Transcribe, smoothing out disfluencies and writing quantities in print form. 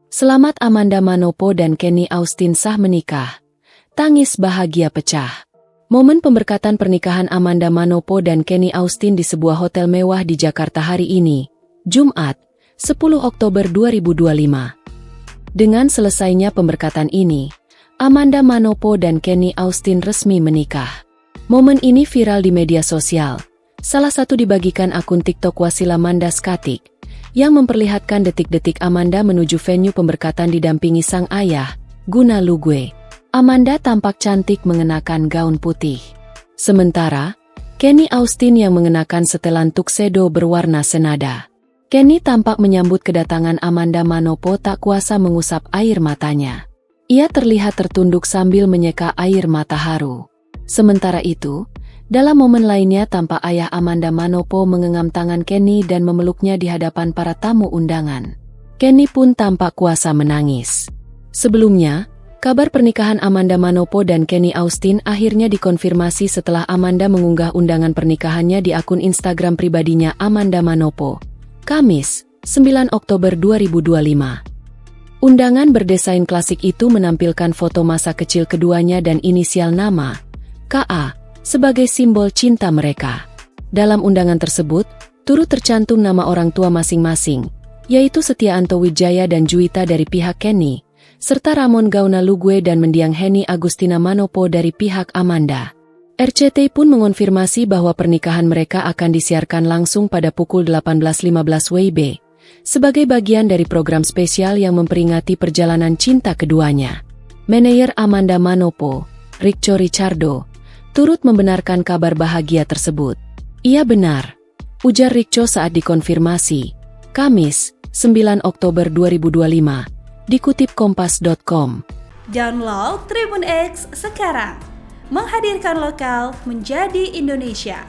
Selamat Amanda Manopo dan Kenny Austin sah menikah. Tangis bahagia pecah. Momen pemberkatan pernikahan Amanda Manopo dan Kenny Austin di sebuah hotel mewah di Jakarta hari ini, Jumat, 10 Oktober 2025. Dengan selesainya pemberkatan ini, Amanda Manopo dan Kenny Austin resmi menikah. Momen ini viral di media sosial. Salah satu dibagikan akun TikTok Wasila Manda Skatik, yang memperlihatkan detik-detik Amanda menuju venue pemberkatan didampingi sang ayah, Guna Lugwe. Amanda tampak cantik mengenakan gaun putih. Sementara, Kenny Austin yang mengenakan setelan tuxedo berwarna senada. Kenny tampak menyambut kedatangan Amanda Manopo tak kuasa mengusap air matanya. Ia terlihat tertunduk sambil menyeka air mata haru. Sementara itu, dalam momen lainnya tampak ayah Amanda Manopo mengenggam tangan Kenny dan memeluknya di hadapan para tamu undangan. Kenny pun tampak kuasa menangis. Sebelumnya, kabar pernikahan Amanda Manopo dan Kenny Austin akhirnya dikonfirmasi setelah Amanda mengunggah undangan pernikahannya di akun Instagram pribadinya Amanda Manopo, Kamis, 9 Oktober 2025. Undangan berdesain klasik itu menampilkan foto masa kecil keduanya dan inisial nama, KA, sebagai simbol cinta mereka. Dalam undangan tersebut, turut tercantum nama orang tua masing-masing, yaitu Setiaanto Wijaya dan Juwita dari pihak Kenny, serta Ramon Gauna Lugwe dan mendiang Henny Agustina Manopo dari pihak Amanda. RCTI pun mengonfirmasi bahwa pernikahan mereka akan disiarkan langsung pada pukul 18.15 WIB, sebagai bagian dari program spesial yang memperingati perjalanan cinta keduanya. Manajer Amanda Manopo, Ricco Ricciardo, turut membenarkan kabar bahagia tersebut. Iya benar, ujar Ricco saat dikonfirmasi. Kamis, 9 Oktober 2025, dikutip kompas.com. Download Tribun X sekarang, menghadirkan lokal menjadi Indonesia.